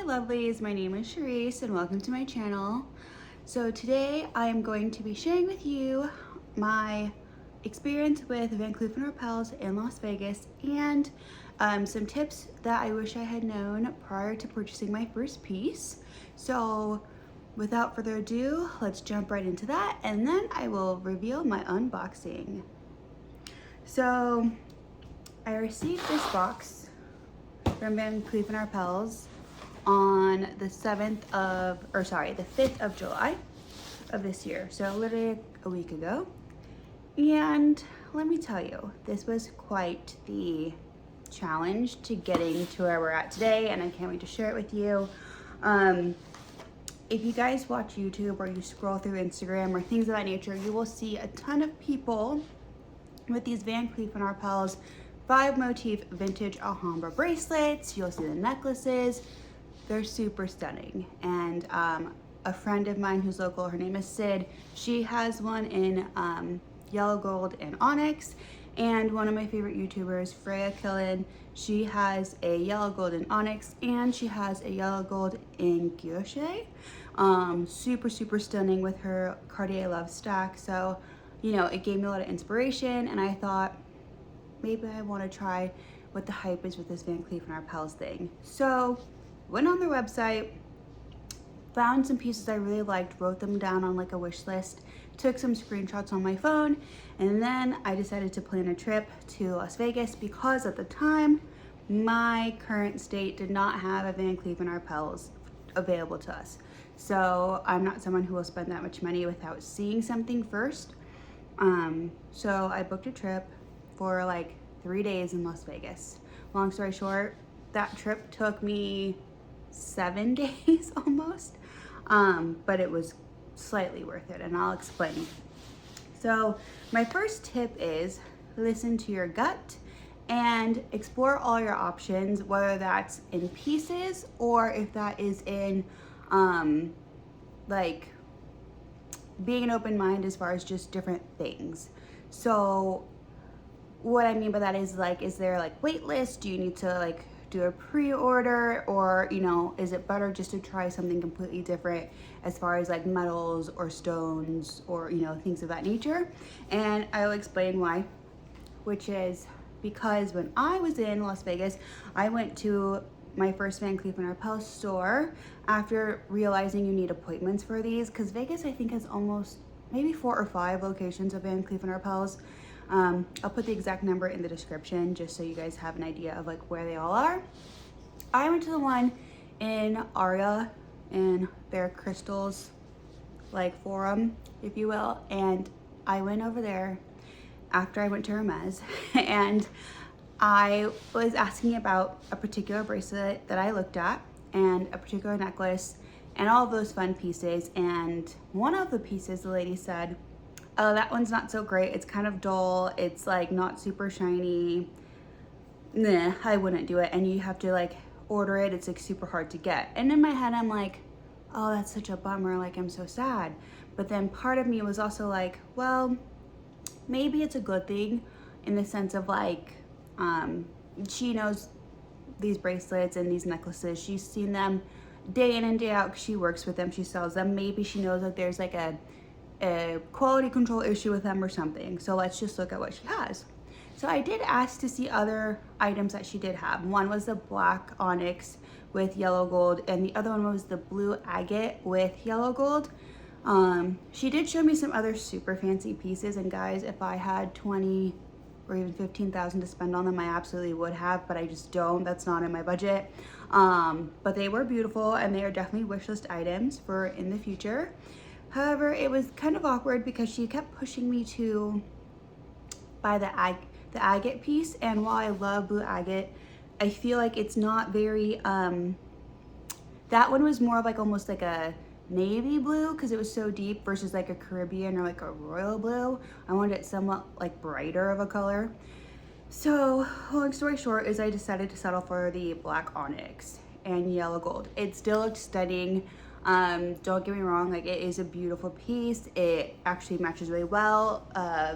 Hi lovelies, my name is Charisse and welcome to my channel. So today I am going to be sharing with you my experience with Van Cleef Arpels in Las Vegas and some tips that I wish I had known prior to purchasing my first piece. So without further ado, let's jump right into that and then I will reveal my unboxing. So I received this box from Van Cleef Arpels on the 5th of July of this year. So literally a week ago. And let me tell you, this was quite the challenge to getting to where we're at today, and I can't wait to share it with you. If you guys watch YouTube or you scroll through Instagram or things of that nature, you will see a ton of people with these Van Cleef Arpels 5 motif vintage Alhambra bracelets. You'll see the necklaces. They're super stunning. And a friend of mine who's local, her name is Sid, she has one in yellow gold and onyx. And one of my favorite YouTubers, Freya Killen, she has a yellow gold and onyx, and she has a yellow gold in guilloche. Super stunning with her Cartier Love stack. So, you know, it gave me a lot of inspiration, and I thought maybe I want to try what the hype is with this Van Cleef Arpels thing. So went on their website, found some pieces I really liked, wrote them down on like a wish list, took some screenshots on my phone, and then I decided to plan a trip to Las Vegas because at the time my current state did not have a Van Cleef Arpels available to us. So I'm not someone who will spend that much money without seeing something first. So I booked a trip for like 3 days in Las Vegas. Long story short, that trip took me 7 days almost, but it was slightly worth it, and I'll explain. So my first tip is listen to your gut and explore all your options, whether that's in pieces or if that is in like being an open mind as far as just different things. So what I mean by that is like, is there like wait list? Do you need to like do a pre-order, or you know, is it better just to try something completely different as far as like metals or stones or, you know, things of that nature? And I'll explain why, which is because when I was in Las Vegas, I went to my first Van Cleef Arpels store after realizing you need appointments for these, because Vegas I think has almost maybe 4 or 5 locations of Van Cleef Arpels. I'll put the exact number in the description just so you guys have an idea of like where they all are. I went to the one in Aria in their crystals like forum, if you will, and I went over there after I went to Hermes and I was asking about a particular bracelet that I looked at and a particular necklace and all of those fun pieces, and one of the pieces the lady said, oh, that one's not so great, it's kind of dull, it's like not super shiny, nah, I wouldn't do it, and you have to like order it, it's like super hard to get. And in my head I'm like, oh, that's such a bummer, like I'm so sad. But then part of me was also like, well, maybe it's a good thing in the sense of like, she knows these bracelets and these necklaces, she's seen them day in and day out, she works with them, she sells them, maybe she knows that there's like a quality control issue with them or something. So let's just look at what she has. So I did ask to see other items that she did have. One was the black onyx with yellow gold, and the other one was the blue agate with yellow gold. She did show me some other super fancy pieces, and guys, if I had 20 or even 15,000 to spend on them, I absolutely would have, but I just don't. That's not in my budget. But they were beautiful, and they are definitely wish list items for in the future. However, it was kind of awkward because she kept pushing me to buy the agate piece, and while I love blue agate, I feel like it's not very, that one was more of like almost like a navy blue because it was so deep versus like a Caribbean or like a royal blue. I wanted it somewhat like brighter of a color. So long story short is I decided to settle for the black onyx and yellow gold. It still looks stunning. Don't get me wrong, like it is a beautiful piece. It actually matches really well.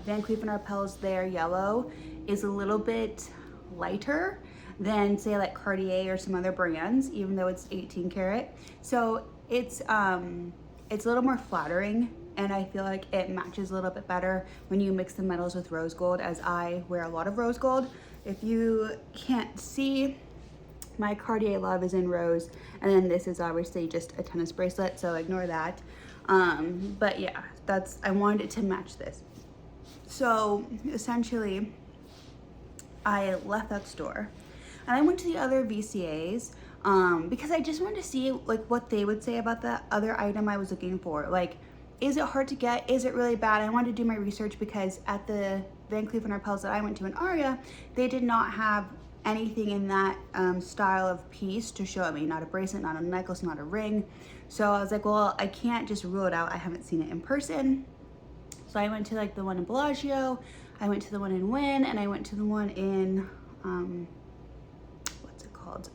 Van Cleef Arpels, their yellow is a little bit lighter than say like Cartier or some other brands, even though it's 18 karat. So it's a little more flattering, and I feel like it matches a little bit better when you mix the metals with rose gold, as I wear a lot of rose gold. If you can't see, my Cartier Love is in rose, and then this is obviously just a tennis bracelet, so ignore that. But yeah, I wanted it to match this. So essentially, I left that store and I went to the other VCAs because I just wanted to see like what they would say about the other item I was looking for. Like, is it hard to get? Is it really bad? I wanted to do my research because at the Van Cleef Arpels that I went to in Aria, they did not have anything in that style of piece to show me. Not a bracelet, not a necklace, not a ring. So I was like, well, I can't just rule it out. I haven't seen it in person. So I went to like the one in Bellagio, I went to the one in Wynn, and I went to the one in, what's it called?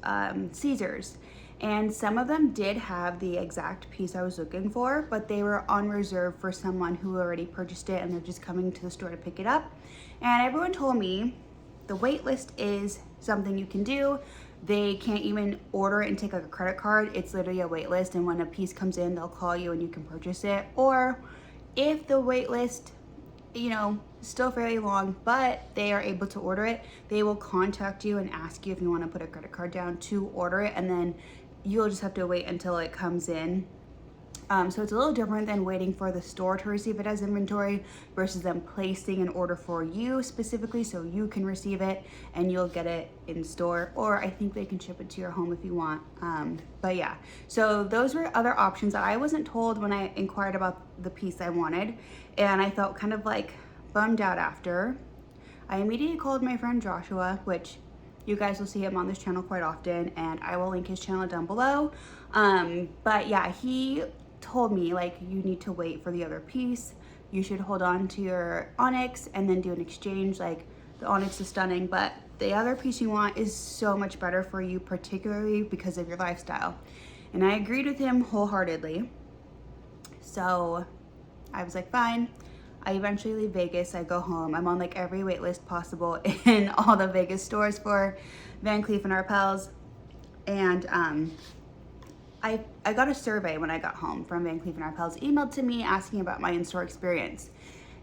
Caesars. And some of them did have the exact piece I was looking for, but they were on reserve for someone who already purchased it and they're just coming to the store to pick it up. And everyone told me the wait list is something you can do. They can't even order it and take like a credit card. It's literally a wait list, and when a piece comes in, they'll call you and you can purchase it. Or if the wait list, you know, still fairly long, but they are able to order it, they will contact you and ask you if you want to put a credit card down to order it, and then you'll just have to wait until it comes in. So it's a little different than waiting for the store to receive it as inventory versus them placing an order for you specifically so you can receive it and you'll get it in store, or I think they can ship it to your home if you want. But yeah, so those were other options that I wasn't told when I inquired about the piece I wanted, and I felt kind of like bummed out after. I immediately called my friend Joshua, which you guys will see him on this channel quite often, and I will link his channel down below. But yeah, he told me like, you need to wait for the other piece. You should hold on to your onyx and then do an exchange. Like, the onyx is stunning, but the other piece you want is so much better for you, particularly because of your lifestyle. And I agreed with him wholeheartedly. So I was like, fine. I eventually leave Vegas. I go home. I'm on like every wait list possible in all the Vegas stores for Van Cleef Arpels. And I got a survey when I got home from Van Cleef Arpels emailed to me asking about my in-store experience.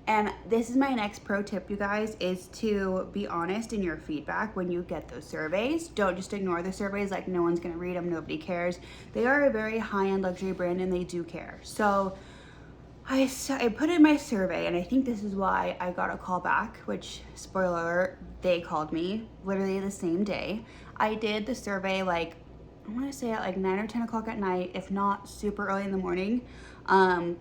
And this is my next pro tip, you guys, is to be honest in your feedback when you get those surveys. Don't just ignore the surveys like no one's gonna read them, nobody cares. They are a very high-end luxury brand and they do care. So I put in my survey, and I think this is why I got a call back, which, spoiler alert, they called me literally the same day. I did the survey like, I want to say at like 9 or 10 o'clock at night, if not super early in the morning.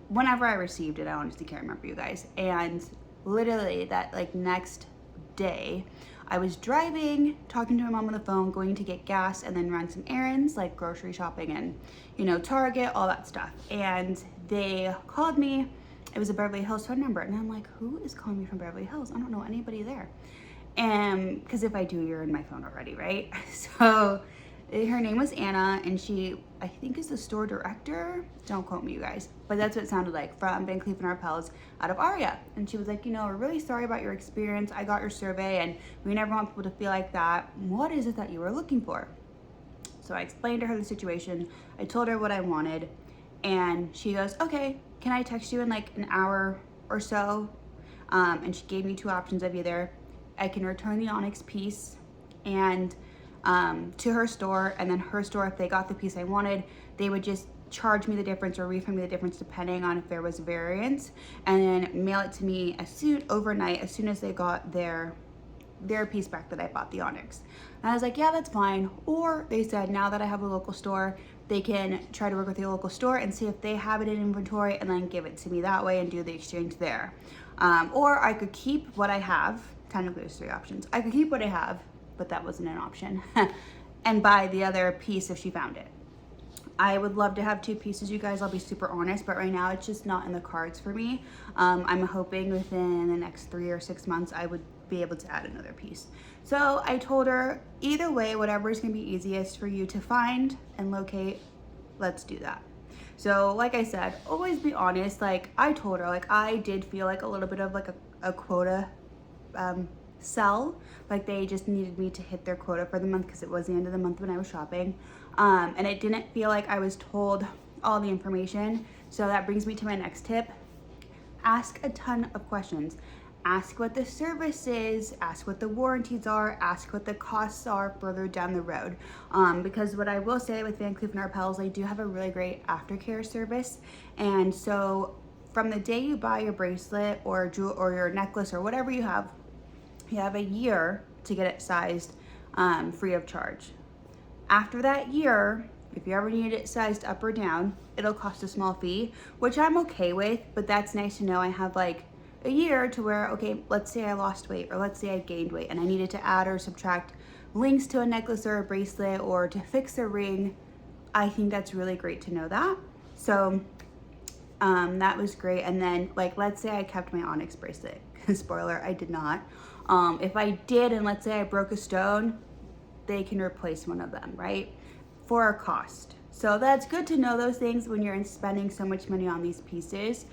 Whenever I received it, I honestly can't remember, you guys. And literally that like next day, I was driving, talking to my mom on the phone, going to get gas, and then run some errands like grocery shopping and, you know, Target, all that stuff. And they called me. It was a Beverly Hills phone number, and I'm like, who is calling me from Beverly Hills? I don't know anybody there. And because if I do, you're in my phone already, right? So her name was Anna, and she, I think, is the store director. Don't quote me, you guys, but that's what it sounded like, from Van Cleef Arpels out of Aria. And she was like, you know, we're really sorry about your experience. I got your survey, and we never want people to feel like that. What is it that you were looking for? So I explained to her the situation. I told her what I wanted, and she goes, okay, can I text you in like an hour or so? And she gave me two options of either I can return the onyx piece and to her store, and then her store, if they got the piece I wanted, they would just charge me the difference or refund me the difference depending on if there was variance, and then mail it to me overnight as soon as they got their piece back that I bought the onyx. And I was like, yeah, that's fine. Or they said, now that I have a local store, they can try to work with the local store and see if they have it in inventory and then give it to me that way and do the exchange there. Or I could keep what I have. Technically there's three options. I could keep what I have, but that wasn't an option, and buy the other piece if she found it. I would love to have two pieces, you guys, I'll be super honest, but right now it's just not in the cards for me. I'm hoping within the next 3 or 6 months I would be able to add another piece. So I told her, either way, whatever is gonna be easiest for you to find and locate, let's do that. So like I said, always be honest. Like I told her, like I did feel like a little bit of like a quota sell, like they just needed me to hit their quota for the month because it was the end of the month when I was shopping. And it didn't feel like I was told all the information. So that brings me to my next tip. Ask a ton of questions. Ask what the service is, ask what the warranties are, ask what the costs are further down the road. Because what I will say with Van Cleef & Arpels, they do have a really great aftercare service. And so from the day you buy your bracelet or your necklace or whatever you have a year to get it sized free of charge. After that year, if you ever need it sized up or down, it'll cost a small fee, which I'm okay with, but that's nice to know. I have like a year to where, okay, let's say I lost weight or let's say I gained weight and I needed to add or subtract links to a necklace or a bracelet or to fix a ring. I think that's really great to know that. So that was great. And then like, let's say I kept my onyx bracelet. Spoiler, I did not. If I did, and let's say I broke a stone, they can replace one of them, right? For a cost. So that's good to know those things when you're spending so much money on these pieces.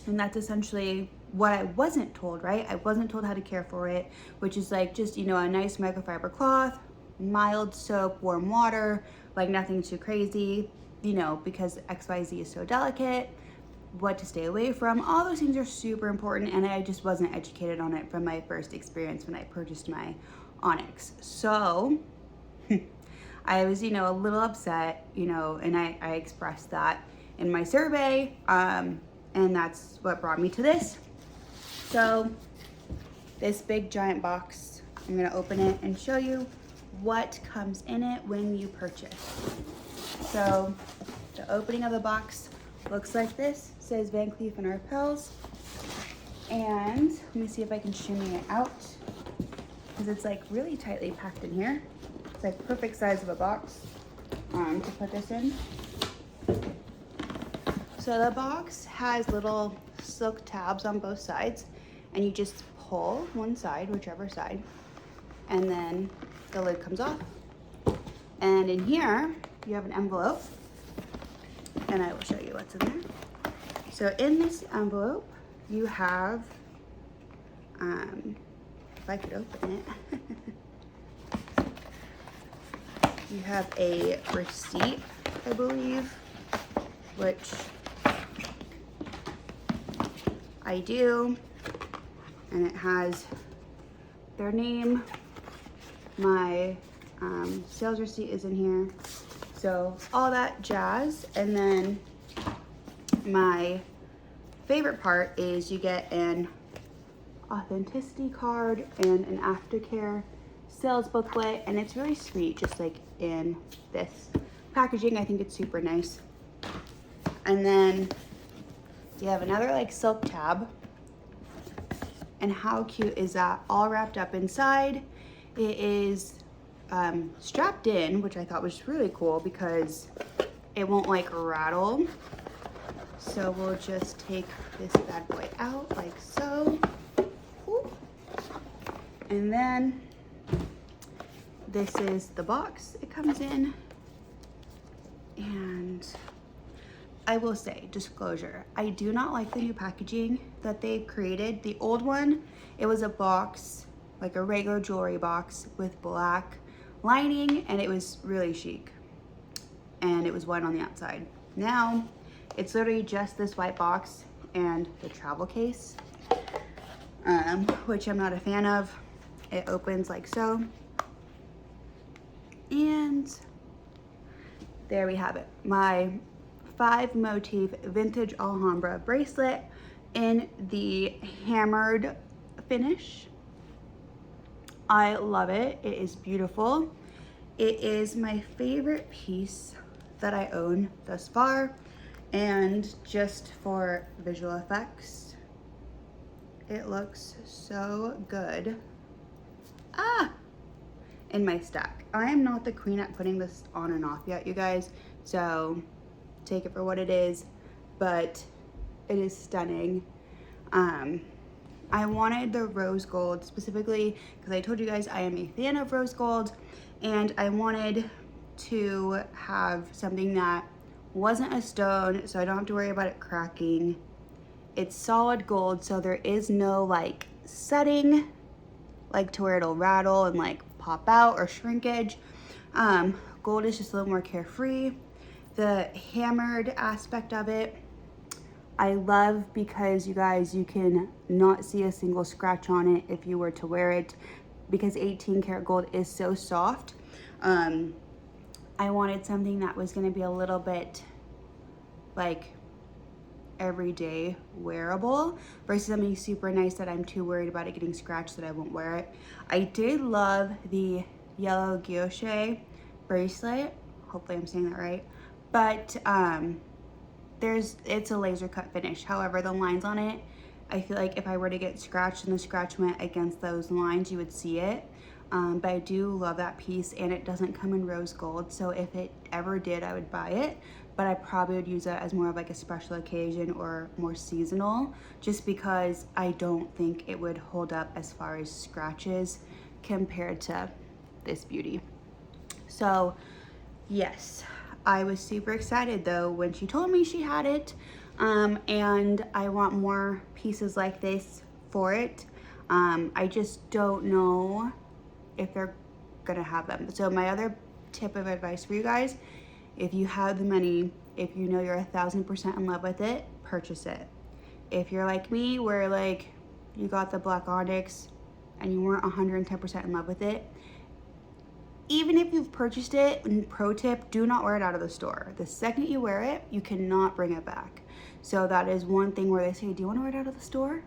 And that's essentially what I wasn't told, right? I wasn't told how to care for it, which is like just, you know, a nice microfiber cloth, mild soap, warm water, like nothing too crazy, you know, because XYZ is so delicate, what to stay away from. All those things are super important, and I just wasn't educated on it from my first experience when I purchased my onyx. So I was, you know, a little upset, you know, and I expressed that in my survey, and that's what brought me to this. So this big giant box, I'm gonna open it and show you what comes in it when you purchase. So the opening of the box looks like this. It says Van Cleef & Arpels. And let me see if I can shimmy it out, because it's like really tightly packed in here. It's like perfect size of a box to put this in. So the box has little silk tabs on both sides, and you just pull one side, whichever side, and then the lid comes off. And in here, you have an envelope, and I will show you what's in there. So in this envelope, you have, if I could open it, you have a receipt, I believe, which I do, and it has their name. My sales receipt is in here, so all that jazz. And then my favorite part is you get an authenticity card and an aftercare sales booklet, and it's really sweet, just like in this packaging. I think it's super nice. And then you have another like silk tab, and how cute is that? All wrapped up inside. It is strapped in, which I thought was really cool because it won't like rattle. So we'll just take this bad boy out like so. And then this is the box it comes in. And I will say, disclosure, I do not like the new packaging that they've created. The old one, it was a box, like a regular jewelry box with black lining, and it was really chic. And it was white on the outside. Now, it's literally just this white box and the travel case, which I'm not a fan of. It opens like so. And there we have it. My 5 motif vintage Alhambra bracelet in the hammered finish. I love it. It is beautiful. It is my favorite piece that I own thus far. And just for visual effects, it looks so good. In my stack. I am not the queen at putting this on and off yet, you guys, so take it for what it is, but it is stunning. I wanted the rose gold specifically because I told you guys I am a fan of rose gold, and I wanted to have something that wasn't a stone, so I don't have to worry about it cracking. It's solid gold, so there is no like setting, like to where it'll rattle and like pop out, or shrinkage. Gold is just a little more carefree. The hammered aspect of it, I love, because you guys, you can not see a single scratch on it if you were to wear it, because 18 karat gold is so soft. I wanted something that was going to be a little bit like everyday wearable versus something super nice that I'm too worried about it getting scratched that I won't wear it. I did love the yellow guilloche bracelet. Hopefully I'm saying that right. But it's a laser cut finish. However, the lines on it, I feel like if I were to get scratched and the scratch went against those lines, you would see it. But I do love that piece, and it doesn't come in rose gold. So if it ever did, I would buy it, but I probably would use it as more of like a special occasion or more seasonal, just because I don't think it would hold up as far as scratches compared to this beauty. So yes, I was super excited though when she told me she had it, and I want more pieces like this for it. I just don't know if they're gonna have them. So my other tip of advice for you guys, if you have the money, if you know you're 1000% in love with it, purchase it. If you're like me, where like you got the black onyx and you weren't 110% in love with it, even if you've purchased it, and pro tip, do not wear it out of the store. The second you wear it, you cannot bring it back. So that is one thing where they say, do you want to wear it out of the store?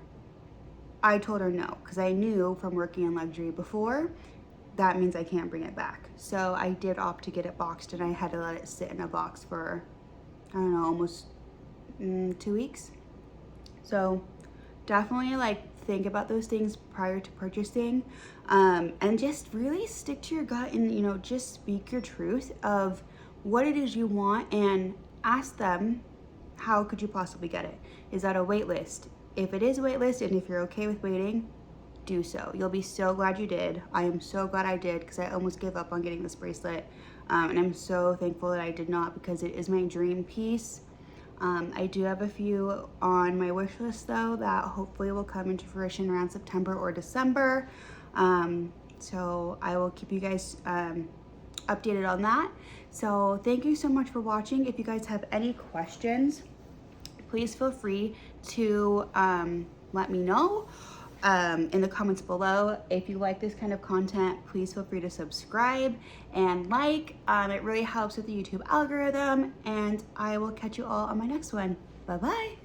I told her no, because I knew from working in luxury before, that means I can't bring it back. So I did opt to get it boxed, and I had to let it sit in a box for, I don't know, almost 2 weeks. So definitely like think about those things prior to purchasing, and just really stick to your gut, and you know, just speak your truth of what it is you want, and ask them, how could you possibly get it? Is that a wait list? If it is a wait list, and if you're okay with waiting, do so. You'll be so glad you did. I am so glad I did, because I almost gave up on getting this bracelet, and I'm so thankful that I did not, because it is my dream piece. I do have a few on my wish list though that hopefully will come into fruition around September or December. So I will keep you guys updated on that. So thank you so much for watching. If you guys have any questions, please feel free to let me know in the comments below. If you like this kind of content, please feel free to subscribe and like. It really helps with the YouTube algorithm, and I will catch you all on my next one. Bye bye.